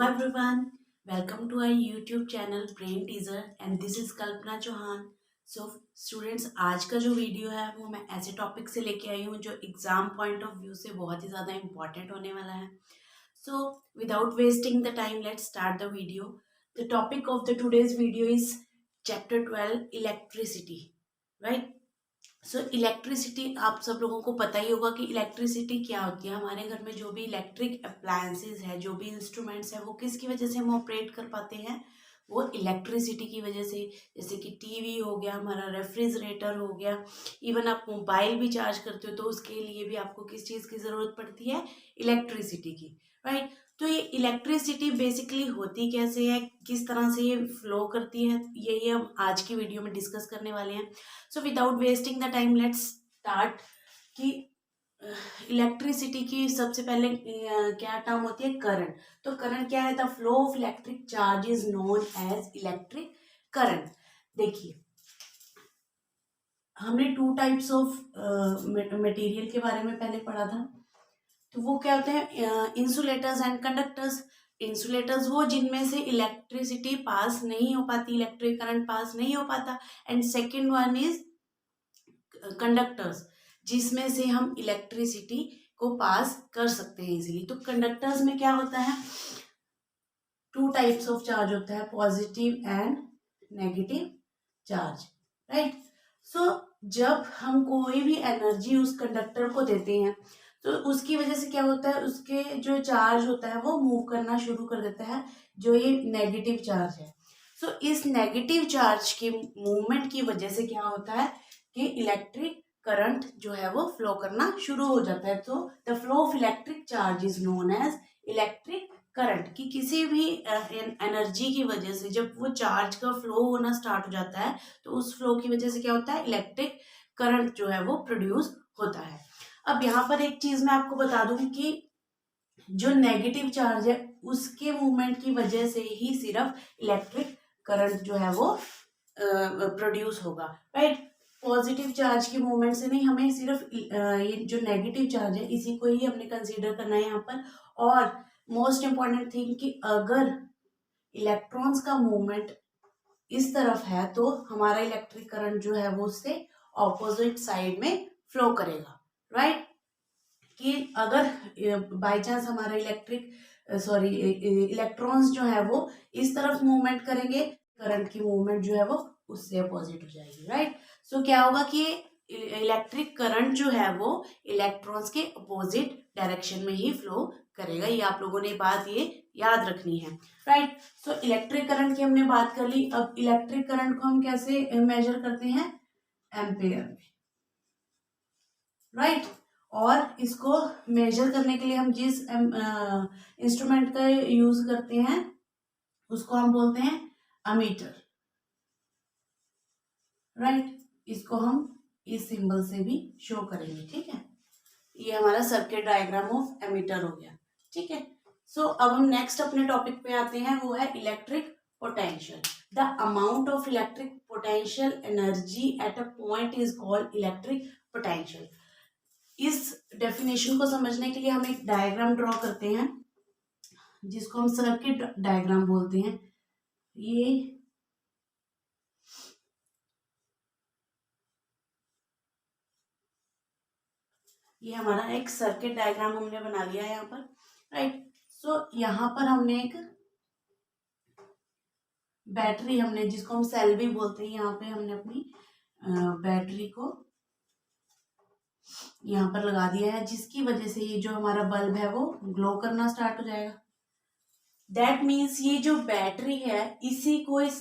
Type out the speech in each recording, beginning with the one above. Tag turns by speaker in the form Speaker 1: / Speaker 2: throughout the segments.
Speaker 1: Hello everyone, welcome to our YouTube channel Brain Teaser and this is Kalpana Chauhan. So students, आज का जो video है वो मैं ऐसे टॉपिक से लेके आई हूँ जो एग्जाम पॉइंट ऑफ व्यू से बहुत ही ज़्यादा इम्पॉर्टेंट होने वाला है। So without wasting the time let's start the video. The topic of the today's video is chapter 12 electricity, right. So electricity, आप सब लोगों को पता ही होगा कि इलेक्ट्रिसिटी क्या होती है। हमारे घर में जो भी इलेक्ट्रिक अप्लायंसेज है, जो भी इंस्ट्रूमेंट्स है, वो किसकी वजह से हम ऑपरेट कर पाते हैं? वो इलेक्ट्रिसिटी की वजह से। जैसे कि टीवी हो गया, हमारा रेफ्रिजरेटर हो गया, इवन आप मोबाइल भी चार्ज करते हो तो उसके लिए भी आपको किस चीज़ की ज़रूरत पड़ती है? इलेक्ट्रिसिटी की, राइट। तो ये इलेक्ट्रिसिटी बेसिकली होती कैसे है, किस तरह से ये फ्लो करती है, यही हम आज की वीडियो में डिस्कस करने वाले हैं। So without wasting the time let's start कि इलेक्ट्रिसिटी की सबसे पहले क्या टर्म होती है? करंट। तो करंट क्या है? The flow of electric charge is known as electric current. देखिए, हमने टू टाइप्स ऑफ मटेरियल के बारे में पहले पढ़ा था। तो वो क्या होते हैं? Insulators and conductors. इंसुलेटर्स वो जिनमें से इलेक्ट्रिसिटी पास नहीं हो पाती, इलेक्ट्रिक करंट पास नहीं हो पाता। And second one is conductors, जिसमें से हम इलेक्ट्रिसिटी को पास कर सकते हैं इजीली। तो कंडक्टर्स में क्या होता है? टू टाइप्स ऑफ चार्ज होता है, positive and negative charge, right. So जब हम कोई भी एनर्जी उस कंडक्टर को देते हैं तो उसकी वजह से क्या होता है? उसके जो चार्ज होता है वो मूव करना शुरू कर देता है, जो ये नेगेटिव चार्ज है। सो इस नेगेटिव चार्ज के मूवमेंट की वजह से क्या होता है कि इलेक्ट्रिक करंट जो है वो फ्लो करना शुरू हो जाता है। तो the flow of electric charge is known as electric current. कि किसी भी एनर्जी की वजह से जब वो चार्ज का फ्लो होना स्टार्ट हो जाता है तो उस फ्लो की वजह से क्या होता है? इलेक्ट्रिक करंट जो है वो प्रोड्यूस होता है। अब यहाँ पर एक चीज मैं आपको बता दूं कि जो नेगेटिव चार्ज है उसके मूवमेंट की वजह से ही सिर्फ इलेक्ट्रिक करंट जो है वो प्रोड्यूस होगा, राइट। पॉजिटिव चार्ज के मूवमेंट से नहीं, हमें सिर्फ ये जो नेगेटिव चार्ज है इसी को ही हमने कंसीडर करना है यहाँ पर। और मोस्ट इम्पॉर्टेंट थिंग कि अगर इलेक्ट्रॉन्स का मूवमेंट इस तरफ है तो हमारा इलेक्ट्रिक करंट जो है वो उससे ऑपोजिट साइड में फ्लो करेगा, राइट। कि अगर बाय चांस हमारा इलेक्ट्रॉन्स जो है वो इस तरफ मूवमेंट करेंगे, करंट की मूवमेंट जो है वो उससे अपोजिट हो जाएगी, राइट। सो क्या होगा कि इलेक्ट्रिक करंट जो है वो इलेक्ट्रॉन्स के अपोजिट डायरेक्शन में ही फ्लो करेगा। ये आप लोगों ने बात ये याद रखनी है, राइट। सो इलेक्ट्रिक करंट की हमने बात कर ली। अब इलेक्ट्रिक करंट को हम कैसे मेजर करते हैं? एम्पेयर में, राइट। और इसको मेजर करने के लिए हम जिस इंस्ट्रूमेंट का यूज करते हैं उसको हम बोलते हैं अमीटर, राइट। इसको हम इस सिंबल से भी शो करेंगे, ठीक है। ये हमारा सर्किट डायग्राम ऑफ एमीटर हो गया, ठीक है। सो अब हम नेक्स्ट अपने टॉपिक पे आते हैं, वो है electric potential. The amount of electric potential energy at a point is called electric potential. इस डेफिनेशन को समझने के लिए हम एक डायग्राम ड्रॉ करते हैं जिसको हम सर्किट डायग्राम बोलते हैं। ये हमारा एक सर्किट डायग्राम हमने बना लिया है यहाँ पर, राइट। सो यहाँ पर हमने एक बैटरी, हमने जिसको हम सेल भी बोलते हैं, यहाँ पे हमने अपनी बैटरी को यहाँ पर लगा दिया है, जिसकी वजह से ये जो हमारा बल्ब है वो ग्लो करना स्टार्ट हो जाएगा। दैट मीन्स ये जो बैटरी है इसी को इस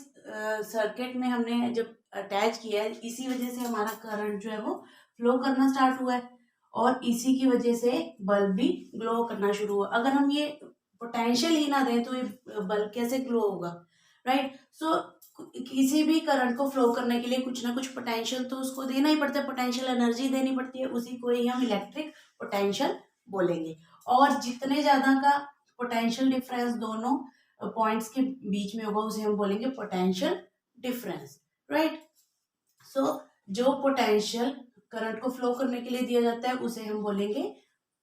Speaker 1: सर्किट में हमने जब अटैच किया है, इसी वजह से हमारा करंट जो है वो फ्लो करना स्टार्ट हुआ है और इसी की वजह से बल्ब भी ग्लो करना शुरू हुआ। अगर हम ये पोटेंशियल ही ना दें तो ये बल्ब कैसे ग्लो होगा, राइट। सो किसी भी करंट को फ्लो करने के लिए कुछ ना कुछ पोटेंशियल तो उसको देना ही पड़ता है, पोटेंशियल एनर्जी देनी पड़ती है, उसी को ही हम इलेक्ट्रिक पोटेंशियल बोलेंगे। और जितने ज्यादा का पोटेंशियल डिफरेंस दोनों पॉइंट्स के बीच में होगा उसे हम बोलेंगे पोटेंशियल डिफरेंस, राइट। सो जो पोटेंशियल करंट को फ्लो करने के लिए दिया जाता है उसे हम बोलेंगे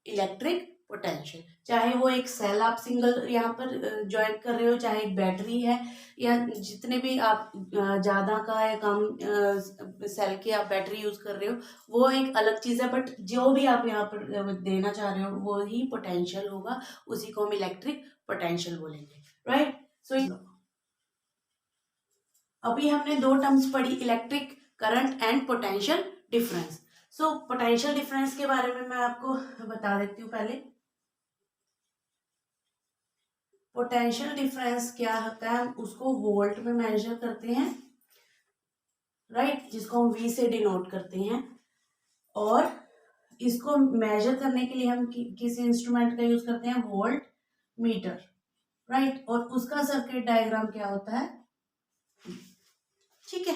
Speaker 1: इलेक्ट्रिक पोटेंशियल, चाहे वो एक सेल आप सिंगल यहाँ पर ज्वाइन कर रहे हो, चाहे एक बैटरी है, या जितने भी आप ज़्यादा का या कम सेल की आप बैटरी यूज़ कर रहे हो, वो एक अलग चीज़ है, बट जो भी आप यहाँ पर देना चाह रहे हो वो ही पोटेंशियल होगा, उसी को हम इलेक्ट्रिक पोटेंशियल बोलेंगे, राइट। सो अभी हमने दो टर्म्स पढ़ी, electric current and potential difference. So potential difference के बारे में मैं आपको बता देती हूँ पहले। पोटेंशियल डिफरेंस क्या होता है, हम उसको वोल्ट में मेजर करते हैं, राइट, जिसको हम वी से डिनोट करते हैं, और इसको मेजर करने के लिए हम किस इंस्ट्रूमेंट का यूज करते हैं, वोल्ट मीटर, राइट, और उसका सर्किट डायग्राम क्या होता है, ठीक है।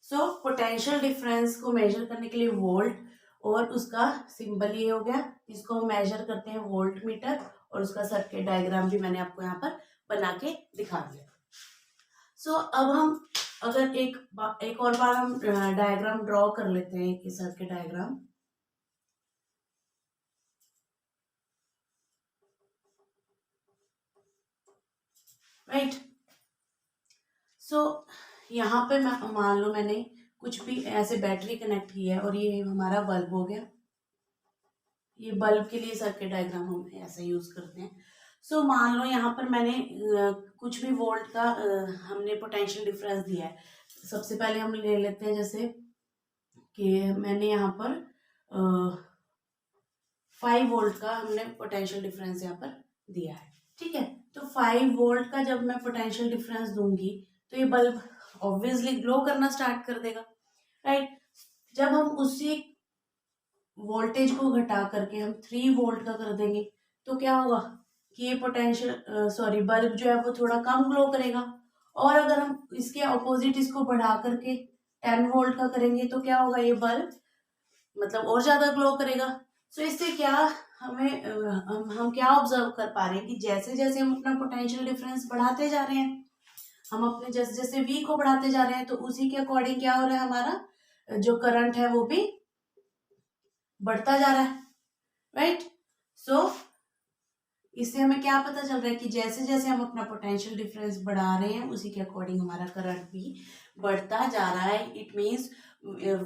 Speaker 1: सो पोटेंशियल डिफरेंस को मेजर करने के लिए वोल्ट, और उसका सिंबल ये हो गया, इसको हम मेजर करते हैं वोल्ट मीटर, और उसका सर्किट डायग्राम भी मैंने आपको यहाँ पर बना के दिखा दिया। सो अब हम अगर एक और बार हम डायग्राम ड्रॉ कर लेते हैं, एक सर्किट डायग्राम, राइट। सो यहाँ पे मान लो मैंने कुछ भी ऐसे बैटरी कनेक्ट की है, और ये हमारा बल्ब हो गया, ये बल्ब के लिए सर्किट डायग्राम हम ऐसा यूज करते हैं। सो मान लो यहाँ पर मैंने कुछ भी वोल्ट का हमने पोटेंशियल डिफरेंस दिया है। सबसे पहले हम ले लेते हैं, जैसे कि मैंने यहाँ पर 5 वोल्ट का हमने पोटेंशियल डिफरेंस यहाँ पर दिया है, ठीक है। तो 5 वोल्ट का जब मैं पोटेंशियल डिफरेंस दूंगी तो ये बल्ब ऑब्वियसली ग्लो करना स्टार्ट कर देगा, राइट। जब हम उसी वोल्टेज को घटा करके हम 3 वोल्ट का कर देंगे तो क्या होगा कि ये बल्ब जो है वो थोड़ा कम ग्लो करेगा, और अगर हम इसके अपोजिट इसको बढ़ा करके 10 वोल्ट का करेंगे तो क्या होगा, ये बल्ब मतलब और ज्यादा ग्लो करेगा। सो इससे क्या हमें हम क्या ऑब्जर्व कर पा रहे हैं कि जैसे जैसे हम अपना पोटेंशियल डिफरेंस बढ़ाते जा रहे हैं, हम अपने जैसे जैसे वी को बढ़ाते जा रहे हैं, तो उसी के अकॉर्डिंग क्या हो रहा है, हमारा जो करंट है वो भी बढ़ता जा रहा है, राइट। सो इससे हमें क्या पता चल रहा है कि जैसे जैसे हम अपना पोटेंशियल डिफरेंस बढ़ा रहे हैं, उसी के अकॉर्डिंग हमारा करंट भी बढ़ता जा रहा है। It means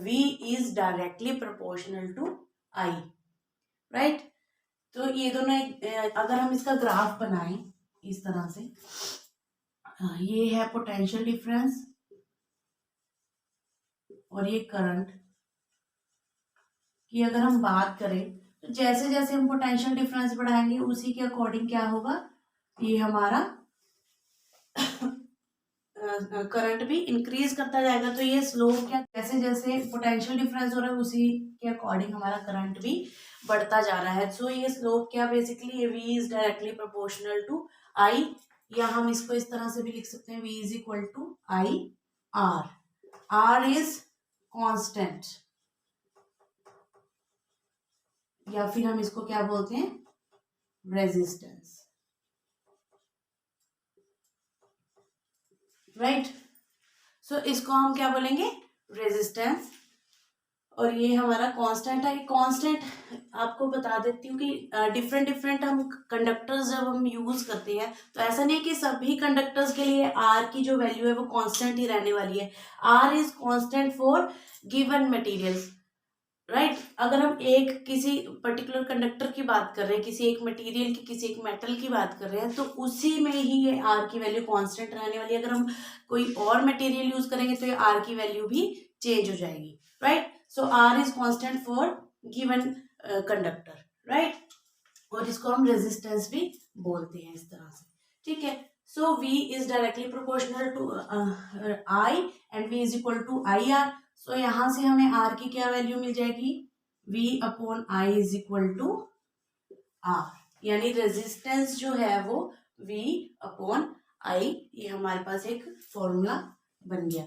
Speaker 1: V is directly proportional to I, right. तो ये दोनों अगर हम इसका ग्राफ बनाएं इस तरह से, ये है पोटेंशियल डिफरेंस और ये करंट की अगर हम बात करें, तो जैसे जैसे हम पोटेंशियल डिफरेंस बढ़ाएंगे उसी के अकॉर्डिंग क्या होगा, ये हमारा करंट भी इंक्रीज करता जाएगा। तो ये स्लोप क्या, जैसे जैसे पोटेंशियल डिफरेंस हो रहा है उसी के अकॉर्डिंग हमारा करंट भी बढ़ता जा रहा है। सो ये स्लोप क्या, बेसिकली ये V is directly proportional to I, या हम इसको इस तरह से भी लिख सकते हैं, V is equal to I R। R is constant, या फिर हम इसको क्या बोलते हैं, रेजिस्टेंस, राइट। सो इसको हम क्या बोलेंगे, रेजिस्टेंस, और ये हमारा कांस्टेंट है। कांस्टेंट आपको बता देती हूँ कि डिफरेंट हम कंडक्टर्स जब हम यूज करते हैं तो ऐसा नहीं है कि सभी कंडक्टर्स के लिए R की जो वैल्यू है वो कांस्टेंट ही रहने वाली है। R is constant for given materials, right. अगर हम एक किसी पर्टिकुलर कंडक्टर की बात कर रहे हैं, किसी एक मटेरियल की, किसी एक मेटल की बात कर रहे हैं, तो उसी में ही ये R की वैल्यू कांस्टेंट रहने वाली है। अगर हम कोई और मटेरियल यूज करेंगे तो ये R की वैल्यू भी चेंज हो जाएगी, right. So R is constant for given conductor, right, और इसको हम रेजिस्टेंस भी बोलते हैं इस तरह से, ठीक है। So V is directly proportional to I and V is equal to IR। So यहां से हमें R की क्या वैल्यू मिल जाएगी, V upon I is equal to R, यानी रेजिस्टेंस जो है वो V अपॉन I, ये हमारे पास एक फॉर्मूला बन गया।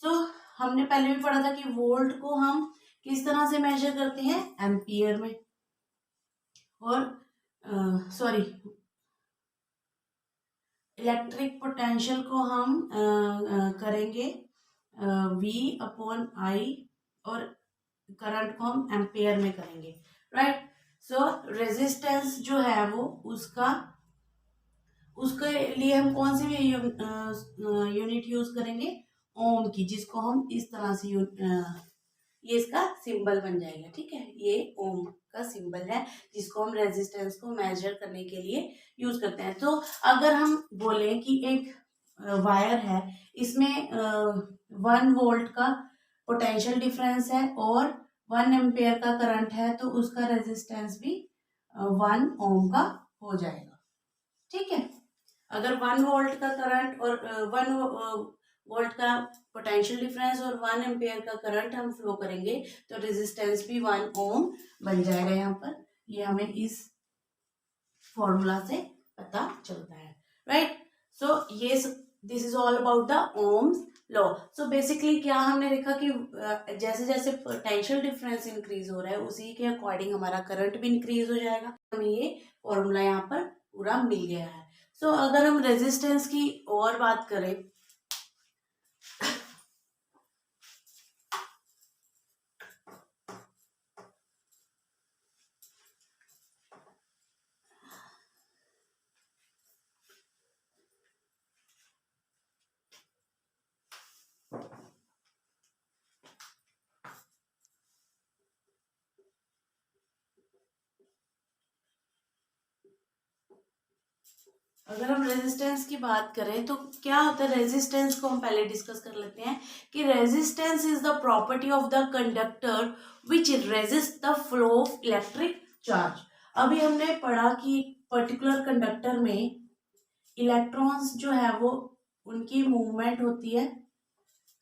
Speaker 1: सो हमने पहले भी पढ़ा था कि वोल्ट को हम किस तरह से मेजर करते हैं, एम्पियर में, और इलेक्ट्रिक पोटेंशियल को हम करेंगे V अपॉन I, और करंट को हम एम्पियर में करेंगे, राइट। सो रेजिस्टेंस जो है वो उसके लिए हम कौन सी यूनिट यूज करेंगे, ओम की, जिसको हम इस तरह से ये इसका सिंबल बन जाएगा, ठीक है। ये ओम का सिंबल है जिसको हम रेजिस्टेंस को मेजर करने के लिए यूज करते हैं। तो अगर हम बोलें कि एक वायर है, इसमें 1 वोल्ट का पोटेंशियल डिफरेंस है और 1 एम्पेयर का करंट है, तो उसका रेजिस्टेंस भी 1 ओम का हो जाएगा, ठीक है। अगर 1 वोल्ट का करंट और 1 वोल्ट का पोटेंशियल डिफरेंस और 1 एम्पेयर का करंट हम फ्लो करेंगे तो रेजिस्टेंस भी 1 ओम बन जाएगा। यहाँ पर ये हमें इस फॉर्मूला से पता चलता है, राइट। सो ये this is all about the Ohm's law. So basically क्या हमने देखा कि जैसे जैसे पोटेंशियल डिफरेंस इंक्रीज हो रहा है उसी के अकॉर्डिंग हमारा करंट भी इंक्रीज हो जाएगा। हमें ये फॉर्मूला यहाँ पर पूरा मिल गया है। सो अगर हम रेजिस्टेंस की और बात करें, अगर हम रेजिस्टेंस की बात करें तो क्या होता है, रेजिस्टेंस को हम पहले डिस्कस कर लेते हैं कि resistance is the property of the conductor which resist the flow of electric charge. अभी हमने पढ़ा कि पर्टिकुलर कंडक्टर में इलेक्ट्रॉन्स जो है वो उनकी मूवमेंट होती है,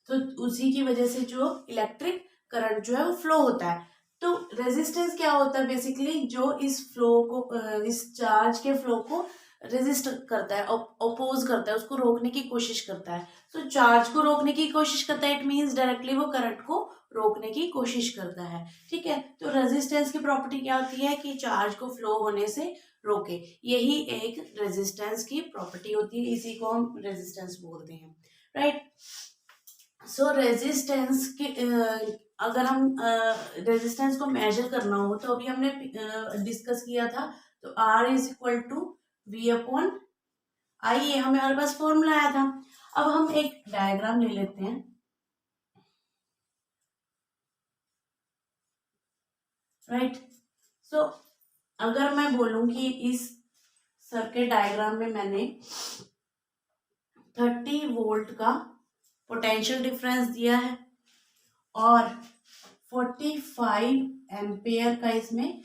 Speaker 1: तो उसी की वजह से जो इलेक्ट्रिक करंट जो है वो फ्लो होता है। तो रेजिस्टेंस क्या होता है, बेसिकली जो इस फ्लो को इस चार्ज के फ्लो को रेजिस्ट करता है, अपोज करता है, उसको रोकने की कोशिश करता है। तो चार्ज को रोकने की कोशिश करता है, इट मीन्स डायरेक्टली वो करंट को रोकने की कोशिश करता है, ठीक है। तो रेजिस्टेंस की प्रॉपर्टी क्या होती है कि चार्ज को फ्लो होने से रोके, यही एक रेजिस्टेंस की प्रॉपर्टी होती है, इसी को हम रेजिस्टेंस बोलते हैं, राइट। सो रेजिस्टेंस के अगर हम रेजिस्टेंस को मेजर करना हो तो अभी हमने डिस्कस किया था, तो R is equal to V upon I, ये हमारे पास फॉर्मूला आया था। अब हम एक डायग्राम ले लेते हैं, राइट। सो अगर मैं बोलूं कि इस सर्किट डायग्राम में मैंने 30 वोल्ट का पोटेंशियल डिफरेंस दिया है और 45 एम्पेयर का इसमें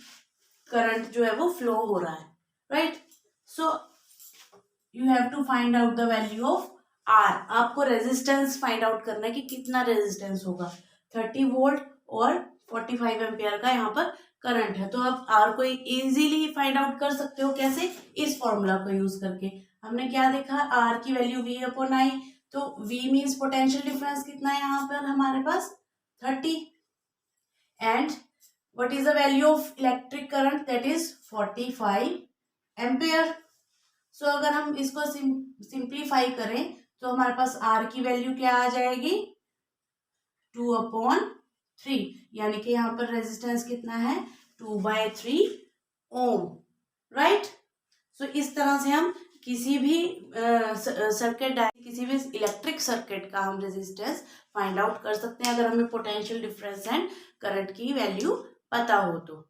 Speaker 1: करंट जो है वो फ्लो हो रहा है, right. So you have to find out the value of R. आपको रेजिस्टेंस फाइंड आउट करना है कि कितना रेजिस्टेंस होगा। 30 वोल्ट और 45 एम्पेयर का यहाँ पर करंट है, तो आप आर को इजीली फाइंड आउट कर सकते हो। कैसे? इस फॉर्मूला को यूज करके। हमने क्या देखा, आर की वैल्यू V अपॉन आई, तो V मीन्स पोटेंशियल डिफरेंस कितना है यहाँ पर हमारे पास 30, and what is the value of electric current, that is 45 ampere. So अगर हम इसको सिंप्लीफाई करें तो हमारे पास आर की वैल्यू क्या आ जाएगी 2/3, यानी कि यहाँ पर रेजिस्टेंस कितना है 2/3 ओम, राइट। सो इस तरह से हम किसी भी सर्किट, किसी भी इलेक्ट्रिक सर्किट का हम रेजिस्टेंस फाइंड आउट कर सकते हैं अगर हमें पोटेंशियल डिफरेंस एंड करंट की वैल्यू पता हो तो।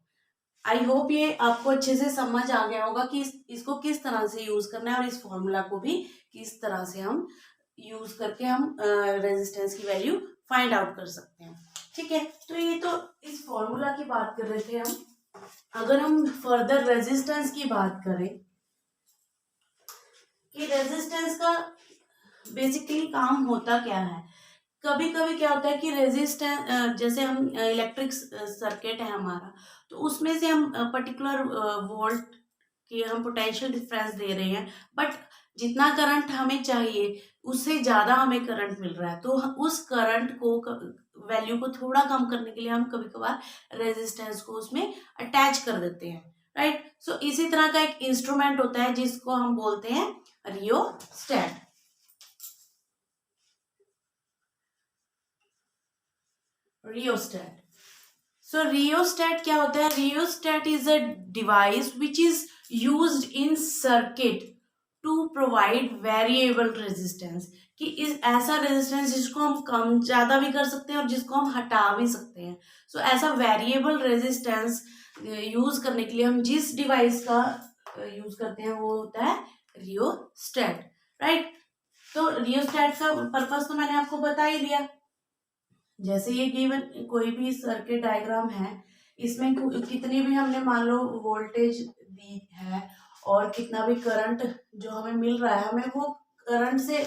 Speaker 1: आई होप ये आपको अच्छे से समझ आ गया होगा कि इसको किस तरह से यूज करना है और इस फॉर्मूला को भी किस तरह से हम यूज करके हम रेजिस्टेंस की वैल्यू फाइंड आउट कर सकते हैं, ठीक है। तो ये तो इस फॉर्मूला की बात कर रहे थे हम। अगर हम फर्दर रेजिस्टेंस की बात करें कि रेजिस्टेंस का बेसिकली काम होता क्या है, कभी कभी क्या होता है कि रेजिस्टेंस, जैसे हम इलेक्ट्रिक सर्किट है हमारा, तो उसमें से हम पर्टिकुलर वोल्ट की हम पोटेंशियल डिफरेंस दे रहे हैं, बट जितना करंट हमें चाहिए उससे ज़्यादा हमें करंट मिल रहा है, तो उस करंट को वैल्यू को थोड़ा कम करने के लिए हम कभी कभार रेजिस्टेंस को उसमें अटैच कर देते हैं, राइट। सो इसी तरह का एक इंस्ट्रूमेंट होता है जिसको हम बोलते हैं रियोस्टेट। रियोस्टेट सो रियोस्टेट क्या होता है? Rheostat is a device which is used in circuit to provide variable resistance, कि इस ऐसा रेजिस्टेंस जिसको हम कम ज़्यादा भी कर सकते हैं और जिसको हम हटा भी सकते हैं। सो ऐसा वेरिएबल रेजिस्टेंस यूज करने के लिए हम जिस डिवाइस का यूज करते हैं वो होता है रियोस्टेट, राइट। तो रियोस्टेट का पर्पस तो मैंने आपको बता ही दिया। जैसे ये गिवन कोई भी सर्किट डायग्राम है, इसमें कितनी भी हमने मान लो वोल्टेज दी है और कितना भी करंट जो हमें मिल रहा है, हमें वो करंट से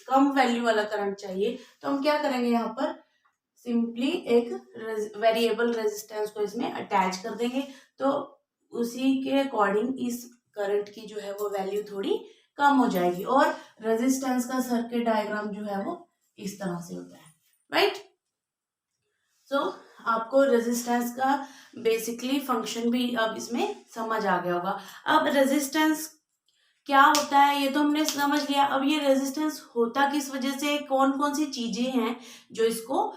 Speaker 1: कम वैल्यू वाला करंट चाहिए, तो हम क्या करेंगे, यहाँ पर सिंपली एक वेरिएबल रेजिस्टेंस को इसमें अटैच कर देंगे, तो उसी के अकॉर्डिंग इस करंट की जो है वो वैल्यू थोड़ी कम हो जाएगी। और रेजिस्टेंस का सर्किट डायग्राम जो है वो इस तरह से होता है, राइट। सो आपको रेजिस्टेंस का बेसिकली फंक्शन भी अब इसमें समझ आ गया होगा। अब रेजिस्टेंस क्या होता है ये तो हमने समझ लिया। अब ये रेजिस्टेंस होता किस वजह से, कौन कौन सी चीजें हैं जो इसको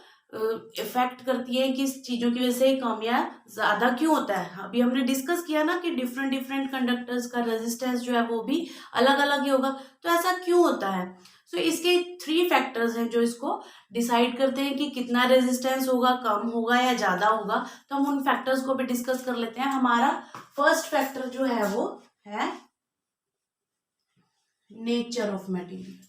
Speaker 1: इफेक्ट करती है, किस चीजों की वजह से कम या ज्यादा क्यों होता है। अभी हमने डिस्कस किया ना कि डिफरेंट डिफरेंट कंडक्टर्स का रेजिस्टेंस जो है वो भी अलग अलग ही होगा, तो ऐसा क्यों होता है। सो इसके 3 फैक्टर्स हैं जो इसको डिसाइड करते हैं कि कितना रेजिस्टेंस होगा, कम होगा या ज्यादा होगा। तो हम उन फैक्टर्स को भी डिस्कस कर लेते हैं। हमारा फर्स्ट फैक्टर जो है वो है nature of material.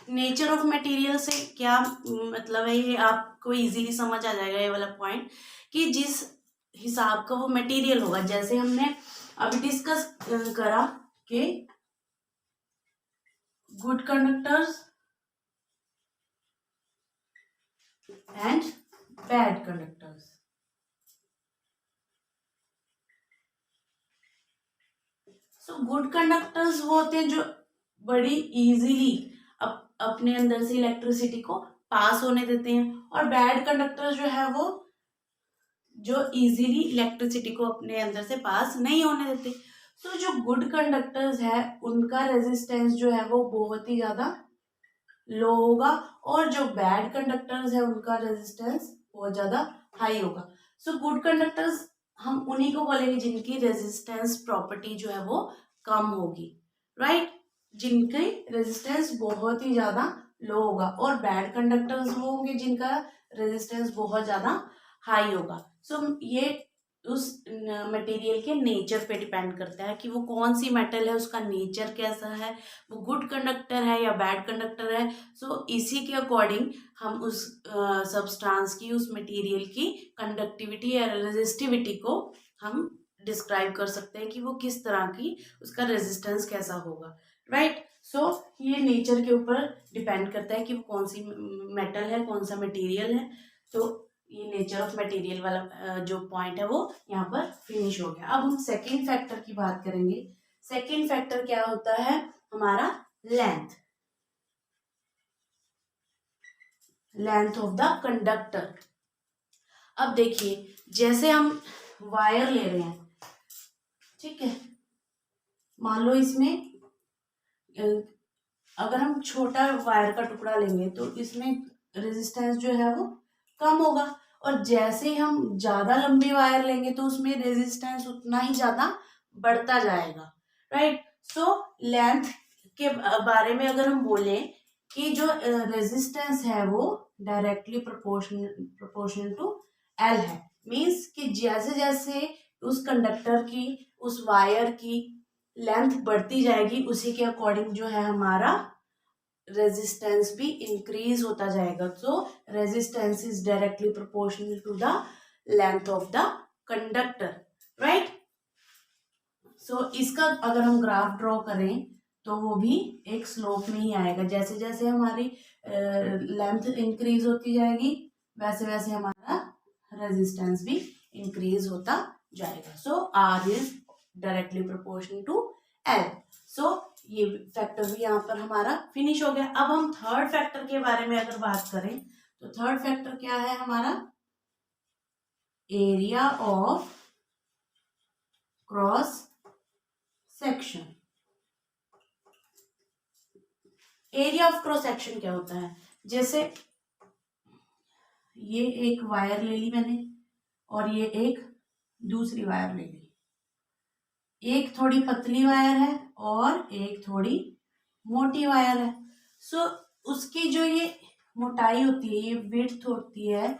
Speaker 1: Nature of material से क्या मतलब है, ये आपको इजीली समझ आ जाएगा ये वाला पॉइंट, कि जिस हिसाब का वो मटेरियल होगा, जैसे हमने अभी डिस्कस करा कि good conductors and bad conductors. So good conductors वो होते हैं जो बड़ी इजीली अपने अंदर से इलेक्ट्रिसिटी को पास होने देते हैं, और बैड कंडक्टर्स जो है वो जो इजीली इलेक्ट्रिसिटी को अपने अंदर से पास नहीं होने देते। तो जो गुड कंडक्टर्स है उनका रेजिस्टेंस जो है वो बहुत ही ज्यादा लो होगा, और जो बैड कंडक्टर्स है उनका रेजिस्टेंस बहुत ज्यादा हाई होगा। सो गुड कंडक्टर्स हम उन्हीं को बोलेंगे जिनकी रेजिस्टेंस प्रॉपर्टी जो है वो कम होगी, राइट, जिनकी रेजिस्टेंस बहुत ही ज्यादा लो होगा। और बैड कंडक्टर्स वो होंगे जिनका रेजिस्टेंस बहुत ज्यादा हाई होगा। सो ये उस मटेरियल के नेचर पे डिपेंड करता है कि वो कौन सी मेटल है, उसका नेचर कैसा है, वो गुड कंडक्टर है या बैड कंडक्टर है। सो इसी के अकॉर्डिंग हम उस सब्सटेंस की, उस मटेरियल की कंडक्टिविटी या रेजिस्टिविटी को हम डिस्क्राइब कर सकते हैं कि वो किस तरह की, उसका रेजिस्टेंस कैसा होगा, राइट। सो ये नेचर के ऊपर डिपेंड करता है कि वो कौन सी मेटल है, कौन सा मटेरियल है। तो ये नेचर ऑफ मटेरियल वाला जो पॉइंट है वो यहाँ पर फिनिश हो गया। अब हम सेकेंड फैक्टर की बात करेंगे। सेकेंड फैक्टर क्या होता है हमारा, length, length of the conductor. अब देखिए जैसे हम वायर ले रहे हैं, ठीक है, मान लो इसमें अगर हम छोटा वायर का टुकड़ा लेंगे तो इसमें रेजिस्टेंस जो है वो कम होगा, और जैसे हम ज्यादा लंबी वायर लेंगे तो उसमें रेजिस्टेंस उतना ही ज्यादा बढ़ता जाएगा, राइट। सो लेंथ के बारे में अगर हम बोले कि जो रेजिस्टेंस है वो डायरेक्टली प्रोपोर्शनल टू एल है, मीन्स कि जैसे जैसे उस कंडक्टर की, उस वायर की लेंथ बढ़ती जाएगी उसी के अकॉर्डिंग जो है हमारा रेजिस्टेंस भी इंक्रीज होता जाएगा। So resistance is directly proportional to the length of the conductor, right. So इसका अगर हम ग्राफ ड्रॉ करें तो वो भी एक स्लोप में ही आएगा, जैसे जैसे हमारी लेंथ इंक्रीज होती जाएगी वैसे वैसे हमारा रेजिस्टेंस भी इंक्रीज होता जाएगा। So R is directly proportional to L. So ये फैक्टर भी यहाँ पर हमारा फिनिश हो गया। अब हम थर्ड फैक्टर के बारे में अगर बात करें तो थर्ड फैक्टर क्या है हमारा, area of cross section. Area of cross section क्या होता है, जैसे ये एक वायर ले ली मैंने और ये एक दूसरी वायर ले ली, एक थोड़ी पतली वायर है और एक थोड़ी मोटी वायर है। सो उसकी जो ये मोटाई होती है, ये विड्थ होती है,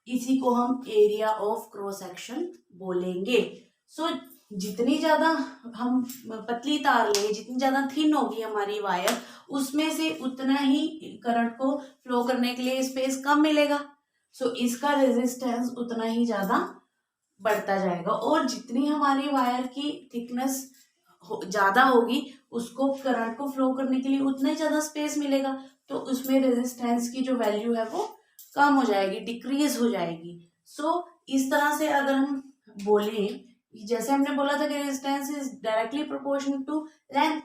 Speaker 1: इसी को हम एरिया ऑफ क्रॉस सेक्शन बोलेंगे। सो जितनी ज्यादा हम पतली तार लेंगे, जितनी ज्यादा थिन होगी हमारी वायर, उसमें से उतना ही करंट को फ्लो करने के लिए स्पेस कम मिलेगा। सो इसका रेजिस्टेंस उतना ही ज्यादा बढ़ता जाएगा, और जितनी हमारी वायर की थिकनेस ज्यादा होगी, उसको करंट को फ्लो करने के लिए उतना ही ज्यादा स्पेस मिलेगा, तो उसमें रेजिस्टेंस की जो वैल्यू है वो कम हो जाएगी, डिक्रीज हो जाएगी। सो इस तरह से अगर हम बोले, जैसे हमने बोला था कि resistance is directly proportional to length,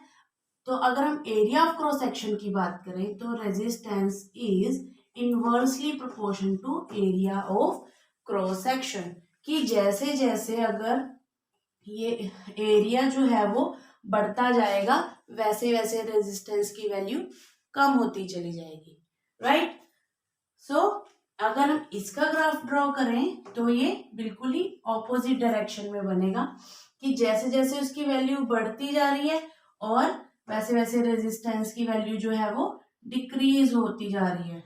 Speaker 1: तो अगर हम एरिया ऑफ क्रॉस सेक्शन की बात करें तो resistance is inversely proportional to area of cross section, कि जैसे जैसे अगर ये एरिया जो है वो बढ़ता जाएगा, वैसे वैसे रेजिस्टेंस की वैल्यू कम होती चली जाएगी, राइट। सो अगर हम इसका ग्राफ ड्रॉ करें तो ये बिल्कुल ही ऑपोजिट डायरेक्शन में बनेगा, कि जैसे जैसे उसकी वैल्यू बढ़ती जा रही है और वैसे वैसे रेजिस्टेंस की वैल्यू जो है वो डिक्रीज होती जा रही है,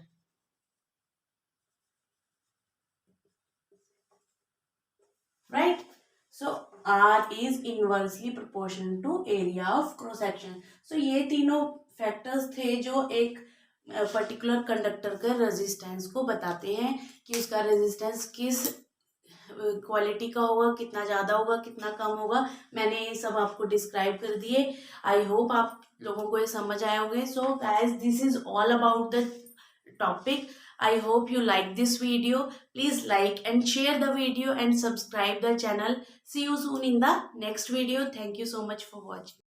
Speaker 1: right. So R is inversely proportional to area of cross section। सो ये तीनों फैक्टर्स थे जो एक पर्टिकुलर कंडक्टर के रेजिस्टेंस को बताते हैं कि उसका रेजिस्टेंस किस क्वालिटी का होगा, कितना ज़्यादा होगा, कितना कम होगा। मैंने ये सब आपको डिस्क्राइब कर दिए। आई होप आप लोगों को ये समझ आए होंगे। So guys, this is all about the topic. I hope you like this video. Please like and share the video and subscribe the channel. See you soon in the next video. Thank you so much for watching.